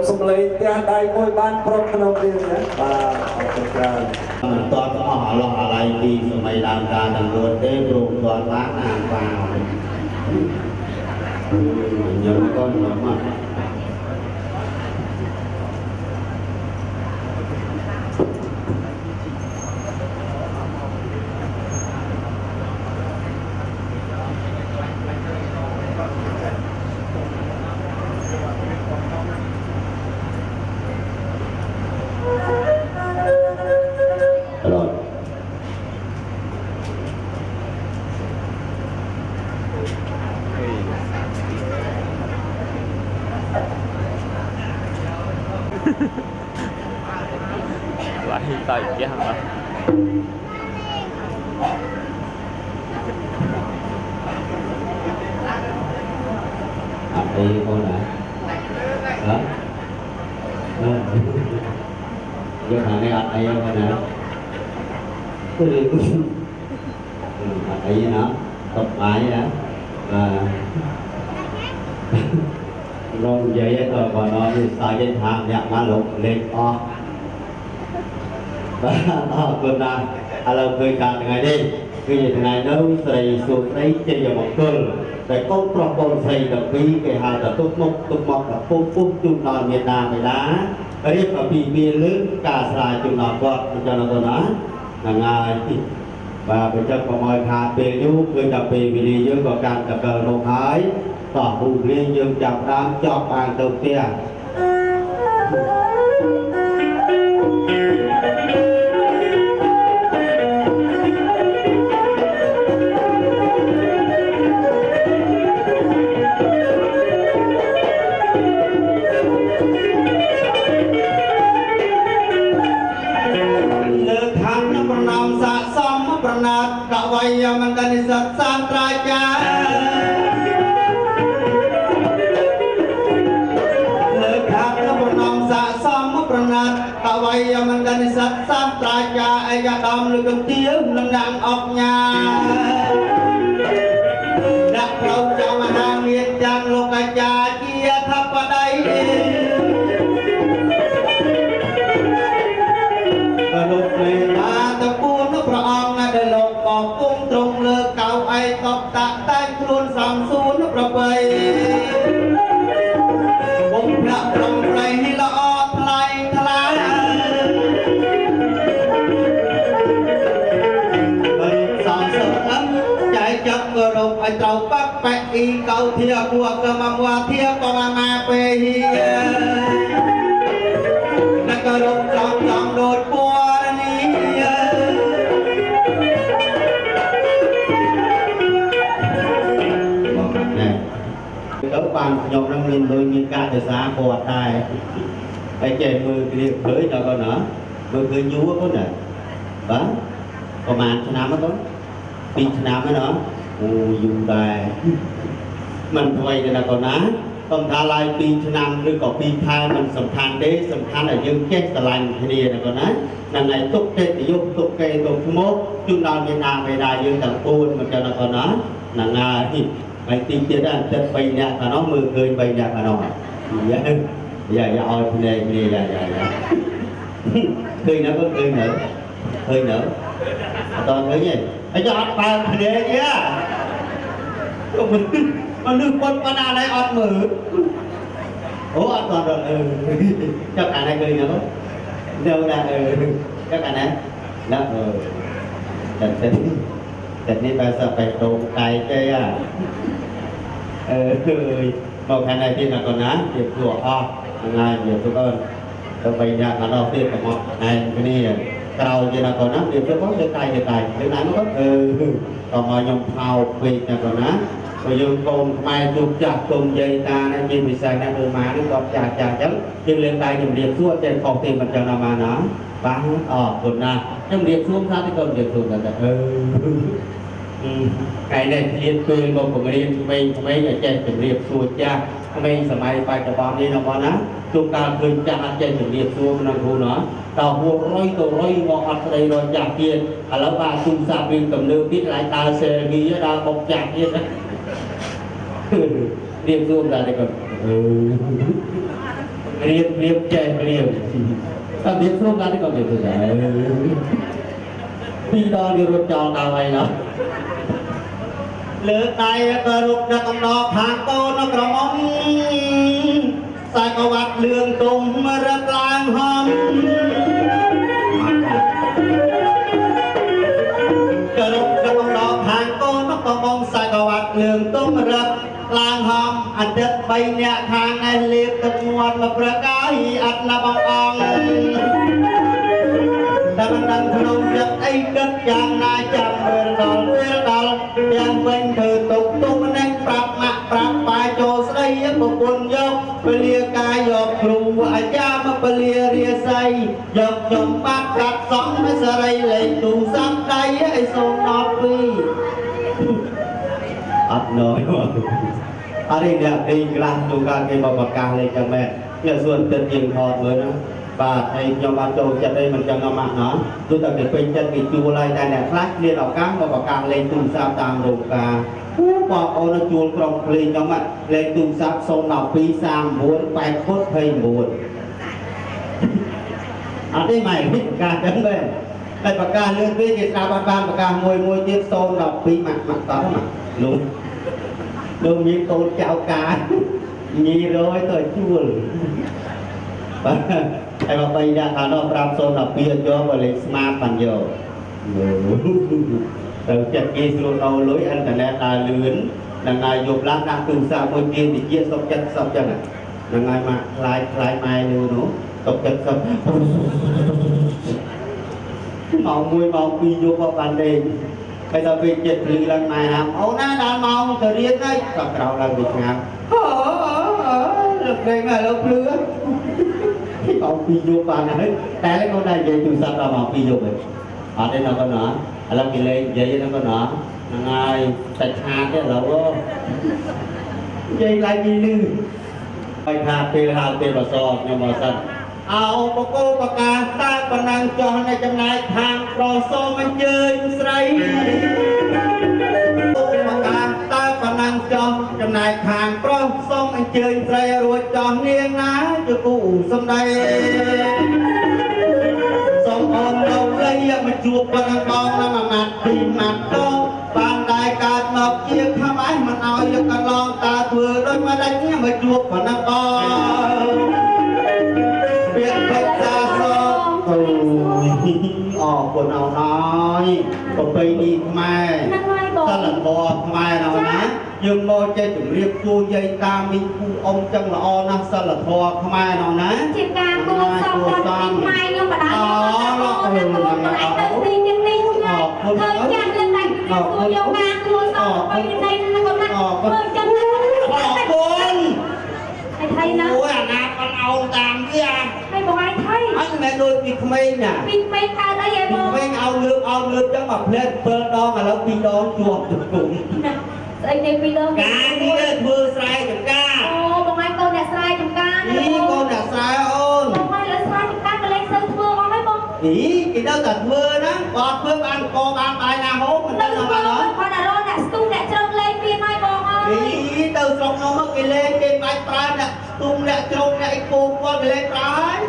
សំឡេងផ្ទះដៃមួយបានប្រកក្នុងរៀនណាបាទអរគុណច្រើនមិនតតអស់អឡោះអាឡៃពីសម័យដើមការទាំងរួចទេព្រោះទាត់បានអានបានខ្ញុំក៏មក អ Vậy tại chứ hả? Đi con lại đó vô thằng này ăn đây con này cứ đi ăn đây với nó tập bài đó và rồi vậy rồi còn nó như sao trên hàng nhạc má lục lên o và con ta alo cười cả ngày đi cái gì này nấu xì xuống đấy trên vào một cơn để có propon xây đập bí cái hàng là tốt mốc là phun chung đòn Việt Nam mày đá ấy và bị bia lớn cả xài chung đòn quật cho nó tôi nói là ngài và bây giờ có mọi hạt về nhu người tập về vì đi dương có càng tập cờ nông thái tỏ hù liên dương chạm đám cho bàn đầu tiênมันกันสัตสังตราจาเลิกหักแล้วบนน้องสะสมประนัดตะไว้มันกันสัตสังตราจาไอ้กระดมหรือกำเตี้ยวดังออกงานนักเราจะมาหาเมียจังโลกาจาเกียทับปะได้กระลุกเลยมาตะปูนพระองค์น่ะได้ลงบอกกุ้งตรงเลิกเก่าไอ้ตบตะใต้ครูนสามศูนย์ประเบยบุญพระพรหมไรให้ละออทลายทลายสองสามใจจับกระดูกไอ้เจ้าปักแปะอีเก่าเทียบัวกระมังว่าเทียบมาเปฮีนักกระดูกจองโดดบัวนี่các bạn nhọc năng lên đôi như ca thời xa bọt tài phải chạy mưa cái điệp khởi cho con nữa mưa khởi nhú có nè đó còn màn cho nam đó pin cho nam đó dùng đài mình quay đây là còn ná còn tha lai pin cho namឬក៏ពីថែมันសំខាន់ទេសំខាន់ឲ្យយើងចេះស្រឡាញ់គ្នាណាកូនណានឹងឲ្យទុកទេយុគទុកគេទុកឈ្មោះជូនដល់មានណាមេដាយើងទាំង4មកចឹងណាកូនណានឹងហើយไอ้ตีเจด้านจะไปเนี่ยขนมมือเคยไปเนี่ยขนมอย่าเอาเนี่ยอย่าเคยนะก็เคยเหนอตอนนี้เนี่ยไอ้จะอัดไปเนี่ยเนี่ยก็มันนึกคนปนาอะไรอัดมือโอ้อัดตอนrồiเจ้าการnàyเคยnữa đâu ra các bạn này đóแต่นี่ภาษาไปตรงไกลแค่บอกแค่ไหนที่นักก่อนนะเก็บตัวงานเดี๋ยวทุกคนเราไปยากเราเทียบกับหมอไอ้นี่เราจะนักก่อนนะเดี๋ยวจะcóจะตายเดี๋ยวนั้นnó cóต่อมายมเผาปีนักก่อนนะไปยมโกนไม่จุกจับตรงใจตานั่นยิ่งมีแสงนั่นดูมานี่ก็จัดจังจึงเรียนตายจึงเรียนทั่วเจนของตีมันจะนำมาเนาะบ้างคนนะจึงเรียนทั่วซะที่คนเรียนทั่วกันแต่cái này liên tuyên một của mình mấy ở trên trường liệt xuôi cha mình sớm mai phải cho bọn đi nó bọn á chúng ta khơi cha trên trường liệt xuôi nó thu nó tàu hồ roi ngọ ở đây rồi chặt kia à lão bà chung sa viên cầm nước biết lại ta xe ghi ra đa bọc chặt kia đấy liệt xuôi ra đây còn liệt chạy liệt ta liệt xuôi ra đây còn liệt xuôi ra khi đó đi rồi cho tao này nóเลือไตกระรุกจะต้องดอกทางโตนกระมงสายกวัดเลื่องตุ่มระกลางห้องกระรุกจะต้องดอกทางโตนกระมงสายกวัดเลื่องตุ่มระกลางห้องอันเด็ดใบเนี่ยทางไอเลียตะมวนมาประกายอัดละบังอ่องแต่มันดังพนมยักไอ้กัดอย่างนายจำเวรดอลยังเป็นเธอตกตุ้มนั่งปรับมาปรับปลายโจสไลยังปนยกเปลี่ยกายยกครูอาจารย์มาเปลี่ยเรียใส่ យកខ្ញុំបាត់កាត់សំនៅសេរីលេងទូសាប់ដៃឲ្យសូម12អត់ណយអរិយអ្នកទីខ្លះទូការគេមកប្រកាសលេខចឹងមែនអ្នកសួនទឹកយើងថតមើលណាបាទហើយខ្ញុំបានចូលចិត្តអីមិនចឹងអត់ណាទោះតែគេពេញចិត្តគេជួលហើយតែអ្នកខ្លះគ្មានឱកាសមកប្រកាសលេខទូរស័ព្ទតាមរោងការបងប្អូនជួលក្រុមភ្លេងខ្ញុំលេខទូរស័ព្ទ012 39 8029អត់ទេម៉ែនេះប្រកាសចឹងដែរតែប្រកាសលឿនពេកគេស្ដាប់អត់បានប្រកាសមួយទៀត012មកតោះមកលោកមានកូនចៅការញីរយទៅជួលបាទហើយមកបីដាក់ថានោះ5 012យកមកលេខស្មាតបានយកទៅចិត្តគេស្រួលដល់លុយអ៊ីនធឺណិតដើរលឿននឹងហើយយកឡានដាក់ទូរស័ព្ទមួយទៀតវិជាសុខចិត្តសុខចឹងហ្នឹងហើយមកខ្លាយម៉ែលឺនោះសុខចិត្តសុខម៉ោង1ម៉ោង2យកមកបានទេហើយដល់ពេលចិត្តលឺឡើងម៉ែហាមអូនណាដល់ម៉ោងទៅរៀនហើយក៏ក្រោកឡើងពីស្ងាត់លើកដេញមកលើភ្លឺម៉ោង2យកបានហើយតែគាត់តែនិយាយទូរស័ព្ទដល់ម៉ោង2យកហើយអត់ទេណាគាត់ណាឥឡូវគេលេងនិយាយហ្នឹងគាត់ណាហ្នឹងហើយតែឆាតទេឥឡូវនិយាយឡើងយីលឺហើយថាពេលហៅពេលបសខ្ញុំមកសិនអោបកោបកាតាប៉ុណ្ណឹងចោះនៅចំណែកខាងប្រសូមអញ្ជើញស្រីបកាតាប៉ុណ្ណឹងចោះចំណែកខាងប្រុសសូមអញ្ជើញស្រីរួចចោះនាងណាជាគូសំដីសូមអូនលោកលៃមកជួបប៉ុណ្ណឹងបងណាមួយម៉ាត់ពីរម៉ាត់ទៅបានតែកើតមកជាខំអីមិនឲ្យយកកន្លងតាធ្វើដូចមកដាច់មកជួបប៉ុណ្ណឹងបងពាក្យពេចន៍សាសអូអរគុណអរហើយប្រពៃណីខ្មែរសិលធម៌ខ្មែរណោណាយើងមកចេះជម្រាបសួរយាយតាមីងពូអ៊ំចឹងល្អណាស់សិលធម៌ខ្មែរណោណាជាការគួរសមដល់ទីខ្មែរខ្ញុំបដាលោកអូនឯងទៅទីនេះខ្ញុំឃើញចាស់លឿនតែគួរយកការគួរសមទៅនៃណាកូនណាមើលចឹងណាអរគុណហើយណាអូយអាណាcòn âuតាមវាហើយបងឯងថៃអញមិនដូចពីក្មេងណាពីក្មេងកើតអីឯងបងក្មេងអោលឿនចឹងមកផ្លែ7ដងឥឡូវ2ដងជាប់ទៅគុំស្អីនេះ2ដងការនេះធ្វើស្រែចម្ការអូបងឯងកូនអ្នកស្រែចម្ការនេះកូនអ្នកស្រែអូនបងឯងលើស្រែចម្ការក៏លេងសូវធ្វើអស់ហើយបងគេទៅតែធ្វើណាបើធ្វើបានកបានបាយណាហូបមិនដឹងថាបានអត់គាត់តែរកអ្នកស្ទុំអ្នកជ្រោកលេងមានហើយបងអើយទៅស្រុកនោះមកគេលេងគេបាច់ប្រើអ្នកស្ទុំអ្នកជ្រោកអ្នកអីគោគាត់គេលេងប្រើហើយ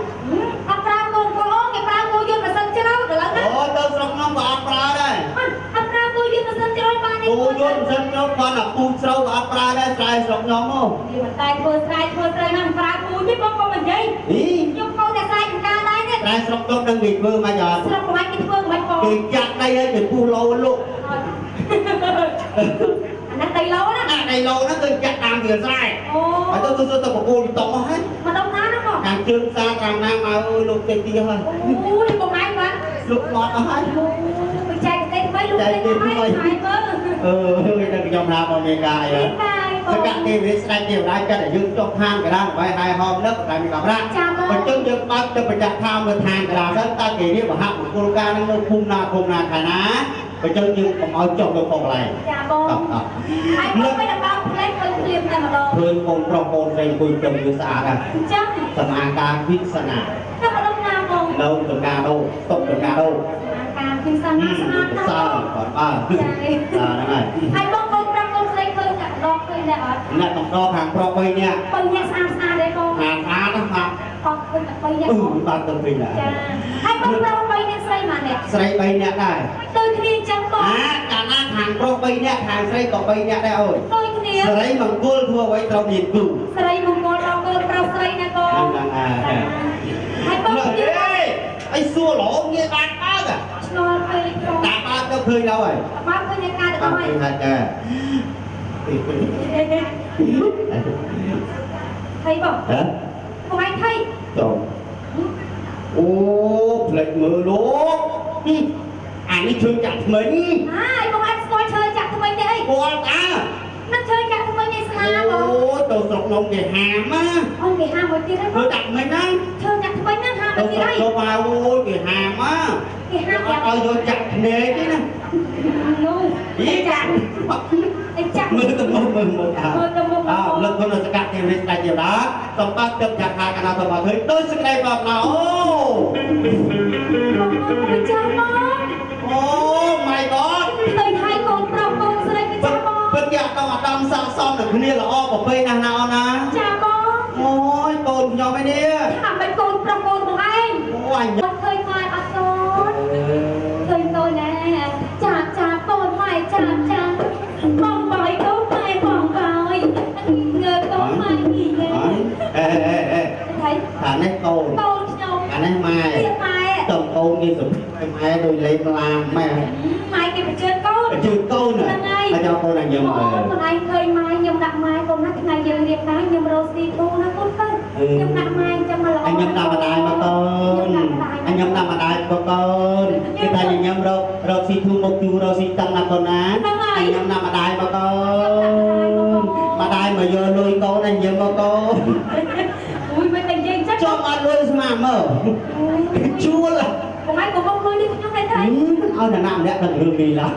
អត់ប្រើគោគេប្រើគោយន្តម៉ាស៊ីនជ្រោកឥឡូវណាអូទៅស្រុកនោះក៏អត់ប្រើដែរអត់ប្រើគោយន្តម៉ាស៊ីនជ្រោកបានទេគោយន្តម៉ាស៊ីនជ្រោកគាត់តែពូស្រូវក៏អត់ប្រើដែរស្រែស្រុកនោះមកនិយាយតែធ្វើស្រែធ្វើស្រូវណាប្រើគោទេបងក៏មិននិយាយខ្ញុំកូនតែស្រែចម្ការដែរទេស្រែស្រុកនោះនឹងគេធ្វើមិនអត់ស្រុកកុំឲ្យគេធ្វើមិនបងគេចាក់ដីឲ្យគេពុះលោលុកអានេះដីឡូណាដីឡូហ្នឹងគឺចាក់តាមវាស្រែអូហើយទៅទៅប្រគល់តមកហើយមកដល់ណាហ្នឹងខាងជើងសាតាមណាមកអើយលោកទេទីហើយអូយបងឯងបានលោកមកអស់ហើយទៅចែកទេថ្មីលោកទេថ្មីហើយមើលតែខ្ញុំថាមកមេកាអីសកទេវេស្ដេចទេវតាចាត់ឲ្យយើងចុះឋានកណ្ដាលដើម្បីហើយហោមនឹកតែមានកម្រាស់បើចឹងយើងបើកទៅប្រចាំថាមើលឋានកណ្ដាលសិនតើគេរៀបមហមង្គលការនឹងនៅភូមិណាខេត្តណាបើចឹងយើងកុំឲ្យចុះទៅកន្លែងចាបងហើយមកទៅដល់ផ្លេចទៅព្រាមតែម្ដងឃើញបងប្រុសបងស្រីអង្គុយជុំវាស្អាតណាស់អញ្ចឹងសមាការវិសនាទៅម្ដងណាបងនៅចំការដូតុកចំការដូការវិសនាស្អាតណាស់សើគាត់បាទហ្នឹងហើយបងកូនប្រាប់កូនស្រីឃើញតែម្ដងឃើញតែអត់អ្នកតំដខាងប្រុស3នាក់3នាក់ស្អាតទេបងស្អាតណាស់បាទអត់ឃើញតែ3នាក់បាទទៅវិញដែរចាហើយបងប្រុស3នាក់ស្រីម៉ានាក់ស្រី3នាក់ដែរដូចគ្នាអញ្ចឹងបងកាលណាខាងប្រុស3នាក់ខាងស្រីក៏3នាក់ដែរអូនដូចគ្នាស្រីមង្គលធ្វើអ្វីត្រូវមានគ្រូស្រីមង្គលដល់កូនប្រុសស្រីណាកូនហ្នឹងហើយបងអីសួរល្អងាយបានបើកឆ្ងល់ពេកបងតាមបើកទៅឃើញដល់ហើយបើឃើញអ្នកការទៅអស់ហើយហើយចាហើយបងហ៎បងឯងថៃចូលអូផ្លេចមើលលោកអានេះជើងចាក់ថ្មិញហើយបងឯងស្គាល់ឈើចាក់ថ្មិញទេអីស្គាល់តានឹងឈើចាក់ថ្មិញនេះស្នាបងអូទៅស្រុកនំគេហាមណាអូគេហាមមួយទៀតហ្នឹងមើលចាក់ថ្មិញណាឈើចាក់ថ្មិញហ្នឹងហាម ទៅទីនេះ ទៅមកអូយគេហាមមក គេហាមយ៉ា ឲ្យយកចាក់ភ្នែកទេណា នោះចាក់ឯចាក់ មើលទៅមើលលើកខ្លួនសកាត់ទេនេះស្ដេចទេដាសម្បត្តិទឹកចាក់ខាងកណ្ដាលទៅមកឃើញដូចសេចក្តីបងណាអូ ចាក់មក អូ my god ឃើញហើយកូនប្រុសកូនស្រីគេចាក់មក ពិតជាអត់តំស័ក្តិសមនឹងគ្នាល្អប្រពៃណាស់ណាអូនណា ចាក់មក អូយកូនខ្ញុំឯនេះ ថាមិនកូនប្រុសកូនបងឯង អូអញ អត់ឃើញម៉ែអត់កូនឃើញកូនណែចាក់ចាក់កូនម៉ែចាក់ចាក់បងបើយកូនម៉ែបងបើយងើកូនម៉ែនេះ អេថៃ ថានេះកូន កូនខ្ញុំ អានេះម៉ែ ទៀតម៉ែ តំកូនគេសុំម៉ែដូចលេងឡានម៉ែ ម៉ែគេបញ្ជឿកូន ជឿកូនហើយយកកូនឲ្យខ្ញុំអើ កូនឯងឃើញម៉ែខ្ញុំដាក់ម៉ែកូនណាថ្ងៃយើងរៀបការខ្ញុំរកស៊ីធូរណាកូនទៅខ្ញុំដាក់ម៉ែចាំមកល្អ អញខ្ញុំដាក់ម្ដាយមកកូនអញខ្ញុំដាក់ម្ដាយមកកូនគេថាខ្ញុំរកស៊ីធូរមកជួរកស៊ីតាំងណាកូនណាអញខ្ញុំដាក់ម្ដាយមកកូនម្ដាយមកយកលុយកូនអញយកមកកូន អូយមិនតែយើងចិត្ត ចង់អត់លុយស្មាមើលជួល បងឯងក៏មកលុយនេះខ្ញុំដែរថៃ ឲ្យអ្នកណាម្នាក់ដឹងរឿងនេះឡើយ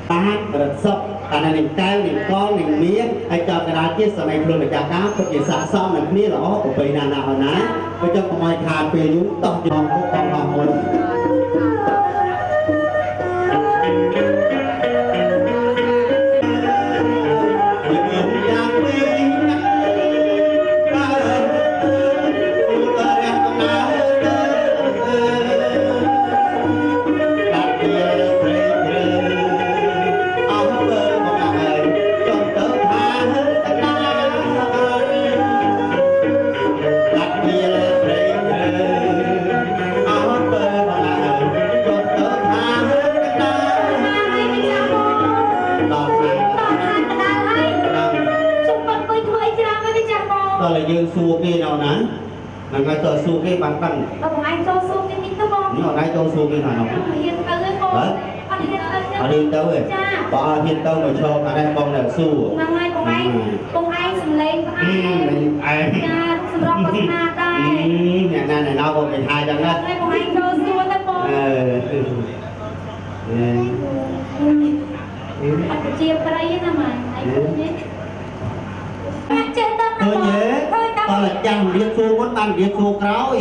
បានរត់សុកអានេះកែវនេះកងនេះមានហើយចាប់កណ្ដាលជាសម័យខ្លួនម្ចាស់ការពិតជាស័ក្តិសមនឹងគ្នាល្អប្រពៃណាស់ណាស់ណាបើចង់កុំឲ្យខាតពេលយូរតោះយកមកកងអស់មុន Kalauយើងសួរគេដល់ណាហ្នឹងហើយតើសួរគេបានដឹង បងឯងចូលសួរគេតិចទៅបង នេះអត់ដែរចូលសួរគេថានោះ ហ៊ានទៅទេបងអត់ហ៊ានទៅ អត់ហ៊ានទៅទេបើអត់ហ៊ានទៅមកឈរអានេះបងនៅសួរ ហ្នឹងហើយបងឯងសំឡេងផ្អែមចាសម្រាប់ពុទ្ធនាដែរ អ្នកណានៅក៏គេថាចឹងណា ហើយបងឯងចូលសួរទៅបងអត់ជាប្រៃណាម៉ែឯងឃើញទេចេះទៅ ឃើញទេតើចាំរៀបសួរមុនបានរៀបសួរក្រោយ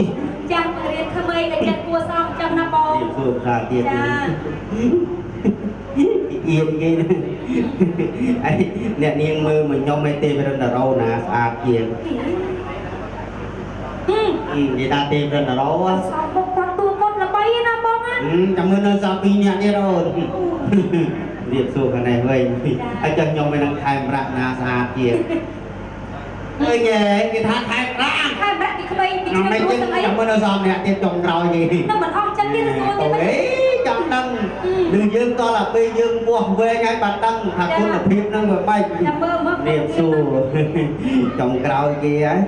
ចាំរៀនក្មេងតែចិត្តគួរសមចាំណាបង រៀបសួរក្រោយទៀតអៀនគេអីអ្នកនាងមើលមកខ្ញុំឯទេវរិទ្ធរោណាស្អាតជាងនិយាយថាទេវរិទ្ធរោ សោកបុកគាត់ទួគាត់ល្បីណាបងណា ចាំមើលនៅសល់2នាក់ទៀតអូនរៀបសួរខាងនេះវិញហើយចឹងខ្ញុំមិននឹងខែប្រាក់ណាស្អាតជាងឃើញគេថាខែប្រាក់ ខែប្រាក់ពីក្មេងពី ខ្ញុំ ក្មេ មិន ង ចឹង អី ចាំមើលនៅសល់ម្នាក់ទៀតចុងក្រោយគេ នឹងមិនអស់ចិត្តទៀតសួរទៀត អេចង់ដឹងនឹងយើងតដល់ពេលយើងពោះវែងហើយបានដឹងថាគុណភាពនឹងវាបែក ចាំមើលមើល រៀបសួរចុងក្រោយគេហើយ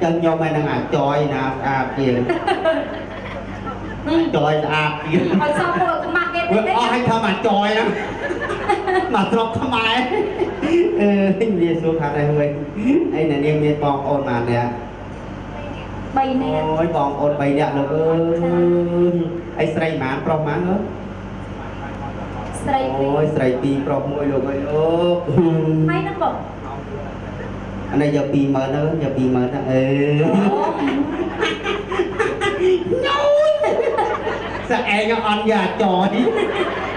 ចឹងខ្ញុំឯនឹងអាចចយណាស្អាតជាងចយស្អាតទៀត ឲ្យសោកមកខ្មាស់គេ វា តិច អស់ឲ្យធ្វើមកចយហ្នឹងមកស្រុកខ្មែរនិយាយសួរខាងនេះវិញអីអ្នកនាងមានបងប្អូនបានទេ 3នាក់ អូយបងប្អូន3នាក់លោកអើយអីស្រីបានប្រុសបានអើ ស្រីពីរ អូយស្រី2ប្រុស1លោកអើយលោក ហើយនឹងបង អានេះយក20000ទៅយក20000ទៅអឺញ៉ូយស្អែកអន់យ៉ាចយ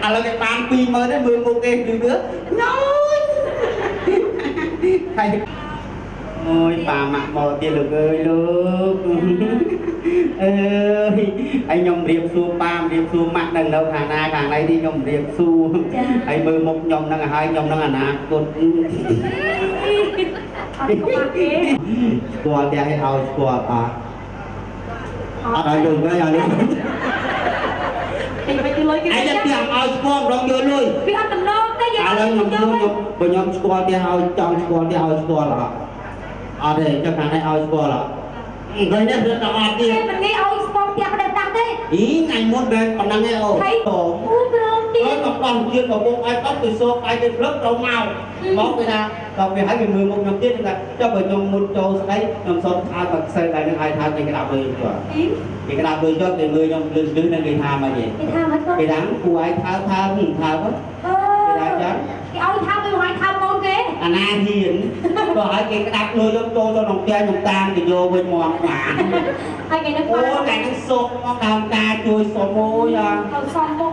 ឥឡូវគេបាន20000ទៅមើលមុខគេលឺទៅញ៉ូយហើយអូយប៉ាម៉ាក់មកទៀតលោកអើយលោកអើយហើយខ្ញុំរៀបសួរប៉ារៀបសួរម៉ាក់នៅខាងណាខាងណីនេះខ្ញុំរៀបសួរហើយមើលមុខខ្ញុំនឹងឲ្យខ្ញុំនឹងអនាគត អត់ខ្មាស់គេ ស្គាល់តែឲ្យស្គាល់អត់ឲ្យលុយវិញឲ្យលុយ គេមិនជួយគេ ឯងចាំឲ្យស្គាល់រងយល់លុយ វាអត់តំណងទេយើង ឥឡូវខ្ញុំបើខ្ញុំស្គាល់តែឲ្យចង់ស្គាល់តែឲ្យស្គាល់អត់ទេចុះខាងនេះឲ្យស្គាល់អត់ឃើញទេរត់ដល់អត់ទៀត គេមិនងាយឲ្យស្គាល់ផ្ទះផ្ដេសតាំងទេ អីថ្ងៃមុនបែបប៉ុណ្ណឹងឯងអូ ហើយអូព្រមទៀត nói tập đoàn chuyên của bộ ai tóc từ số ai cái lớp đầu màu móc cái nào còn về hai cái 11 nhóm tiết là cho bởi trong một châu đấy nhóm số hai bậc xây lại được hai tham thì cái đạp đôi rồi thì cái đạp đôi cho thì người nhóm lưng đứng lên cái tham mà gì cái đáng của ai thao thao có cái đáng chứ cái ôi thao tôi hỏi thao con kế anh An hiền rồi cái đạp đôi cho đồng chơi đồng tam thì vô bên ngoài mà hai cái nó ô cái nó sốt nó đào ta chui sốt môi à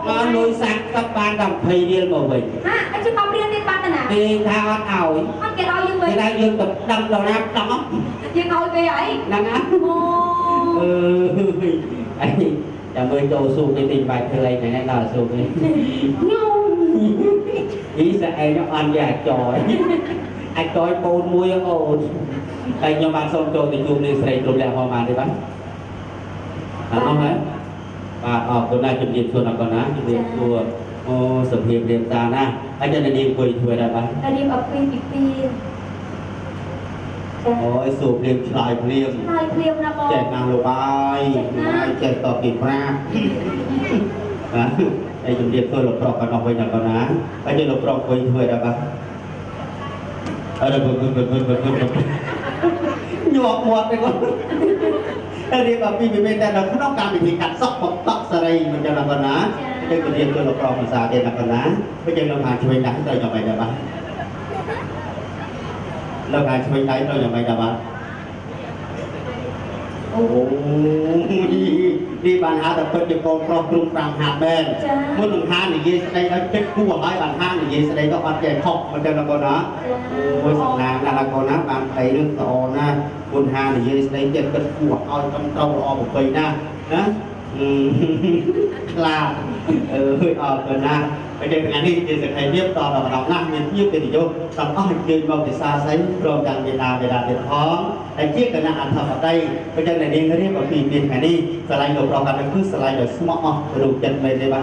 nó nuôi sáng các bạn đồng thầy điên bảo mình hả anh chứ bao điên đi ba tên à đi thao ăn ảo anh cái đôi dương cái mình này dương tập đâm đầu nam đó dương ngồi về ấy đang ăn anh chào ơn châu su cái tình bài thơ này là su cái ý sẽ anh nó ăn già tròi anh coi bồn môi ồn anh nhóm bạn xong cho thì chung đi xây trộm lẹ hoa màn đi bác không hả và ở con này chuẩn bị xuân là con á chuẩn bị của sự hiệp điểm ta na anh cho nên đi quỳ thuê đại bác là đi ở quỳ bị ôi sụp điểm lại liềm chạy nàng lục ai chạy tỏ kịp ra anh chuẩn bị tôi lục rọc và ngọc quỳ là con á anh cho lục rọc quỳ thuê đại bác ở đây nhọt một cái con đi vào pin bên đây là nó càng bị cắt sóc hoặc tóc ra đây mình cho là con á cái cái điểm tôi lục rọc mà xả tiền là con á bây giờเราหาช่วยดังtôi cho mày đã bạnเราหาช่วยดังtôi cho mày đã bạn đi bàn hạt tập cho con trung tràng hạt bên muốn đừng hạt thì gì đây nó chết khu vực hai bàn hạt thì gì sẽ đây có ăn chè khóc mà cho là con đó ôi sẵn là con đó bạn thấy nước to na buồn hạt thì gì đây chết cái khu vực ao trong trâu o một cây na đó là hơi cần na bây giờ ngày đi thì sẽ thấy tiếp to là đọc năm miền như cái gì vô đọc ơi chơi vào thì xa xấy rồi càng Việt Nam Việt khó anh chiếc cái nạn thật ở đây bây giờ này đi nó đi vào kỳ miền ngày đi slide lục rồi càng cứ slide rồi smart rồi đủ chân lên đây bác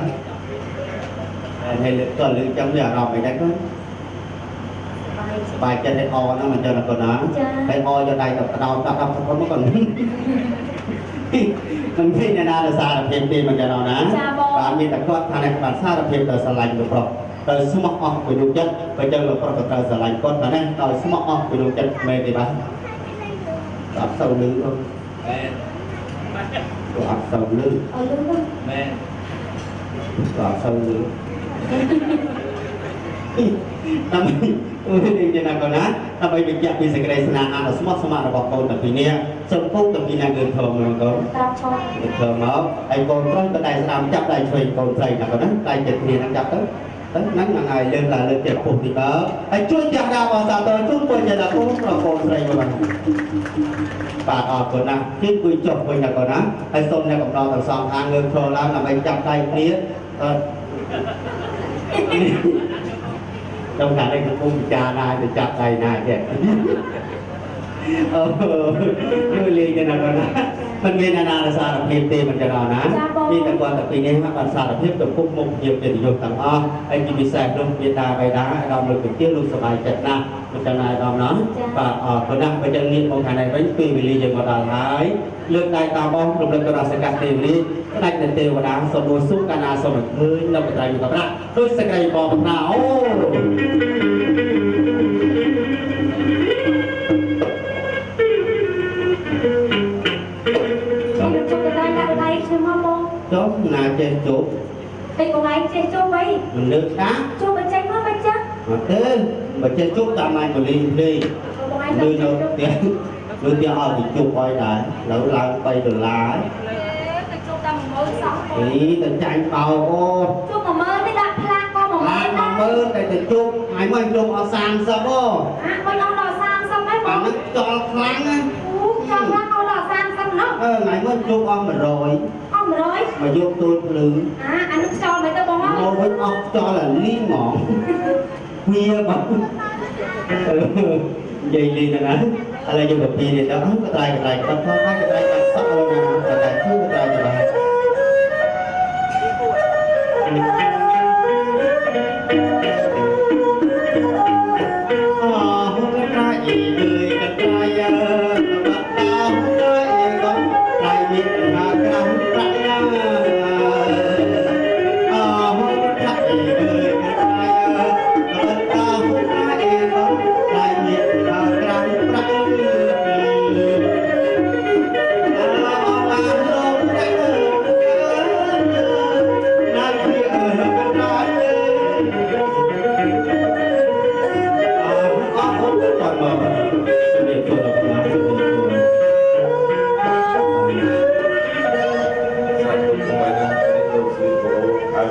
hay là còn lựa trong giờ rồi mày đánh bài chân đây o nó mình cho là còn đó đây o cho đây là đau không có còn mình thấy này là xa là thêm tiền mình cho nó ná và mình đã có thằng này bạn xa là thêm từ slide lục rồi từ smart của đủ chân bây giờ lục rồi từ slide con thằng này từ smart của đủ chân mê thì bác áp sâu lưng không áp sâu lưng áp sâu lưng tapi ini jangan kau nak tapi bijak bisa kena senang semua ada kau tapi ni sempurna tapi nak gerthom kau gerthom mau ai kau kan kedai senam cap dai cuy kau say nak kau nak dai jet ni nak cap tu nắng là ngày lên là lên chèo phục thì đó anh chui chạm ra vào sao tới chút bây giờ là cô say mà bà ở còn nào chứ quy chọc bây giờ còn á anh xông ra cộng đồng thằng sòng hàng ngược thờ làm là anh chạm tay kia trong khả năng cũng cha này thì chặt tay này kìa như liền cho nào còn á mình nghe là sao là thêm tiền mình cho nào ná đi tận quan tập thì nên các bạn sao là tiếp tục phúc mục nhiều tiền dùng tặng o anh chỉ bị sạc luôn Việt Nam bài đá đồng được tiếp luôn sờ bài chặt na mình cho này đồng nó và ở phần năm bây giờ nghiên một ngày này với tùy vì lý dừng vào đà thái lương đại tàu bom lục lực cho sẽ cắt tiền đi cái này tiền tiền và đá sổ bổ sung cana sổ mình hơi nó bị tay mình gặp lại đôi sẽ cây bò bạc nào chốt là trên chốt đây có ai trên chốt vậy mình được đá chốt bên trái mất bên chắc mà thế mà trên chốt tạm này mà liền đi đưa tiền ở thì chốt quay lại lỡ lại bay từ lá ý tình chạy tàu ô chốt mà mơ mới đặt lạc con mà mơ tại tình chốt ai mới chốt ở sang sao ô mới nó đòi sang xong đấy mà nó cho kháng á cho kháng nó đòi sang xong nó ngày mới chốt ông mà rồi mà vô tôi lử anh cho mấy tao bó ngô với ông cho là ly ngọn khuya mà dây ly này nè là vô gặp gì thì đó cái tay bắt khó cái tay sắc luôn nè cái tay thứ cái tay này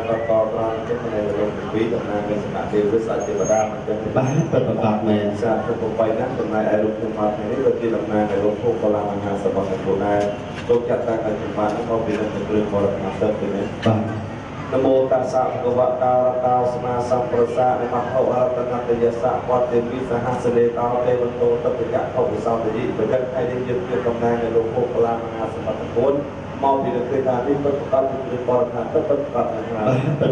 ប្រកបត្រង់ចិត្តនៃលោកវិដំណើរនៃសមាធិវិស័យទេវតាមិនចឹង បាទប្រកាសមែន សាស្ត្រទៅបីណាដំណើរឯរូបខ្ញុំមកថ្ងៃនេះដូចជាដំណើរនៃលោកពុទ្ធបលាមហាសបត្តិខ្លួនឯងចូលចាត់តាំងឲ្យជំបានក៏ពីនឹងគ្រឿងបរិមាណទៅទេណា បាទ នមោតាសៈភគវតោរតោសមាសម្ប្រសានមហោអរតនតយសៈវត្តទេវិសហសលេតោទេវតោតតិយៈខុសោទិបច្ច័យឯនេះយើងជាតំណាងនៃលោកពុទ្ធបលាមហាសបត្តិខ្លួនមកពីនឹងគឺថានេះពិតប្រាកដជាបរិមាណទៅពិតប្រាកដណាស់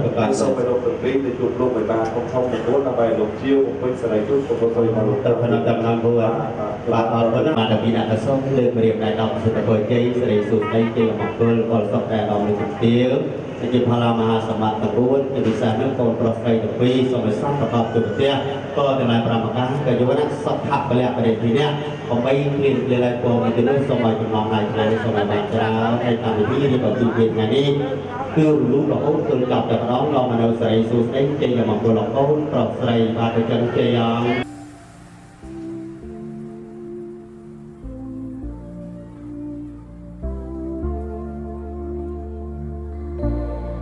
ប្រកាស សូមឲ្យលោកទាំងពីរទៅជួបលោកឲ្យបានធំធំទាំង4ដើម្បីលោកជាវបំពេញសេរីទុកពុទ្ធសូមមកលោក ទៅផ្នែកដំណើរមួយបាទអរគុណបាទពីអ្នកកសុំលើករៀបដៃដល់សុទ្ធពរជ័យសិរីសុខដីជ័យមង្គលអរសុខដែលដល់លោកទាវជាផលាមហាសម្បត្តិ9ជាពិសេសនោះកូនប្រុសស្រីទាំងពីរសូមឲ្យសន្តិភាពជួបផ្ទះក៏ទាំងឡាយ5ឱកាសក៏យុវណៈសុខៈពលៈបរិទ្ធិនេះ8គ្លៀនលើកពងទៅនោះសូមឲ្យចំណងដៃថ្ងៃនេះសូមឲ្យបានច្រើនហើយតាមវិធីរៀបពីថ្ងៃនេះគឺរលូនរហូតទៅចប់តែម្ដងដល់មនុស្សស្រីសុខដីជ័យមង្គលលោកកូនប្រុសស្រីបាទទៅចឹងជ័យ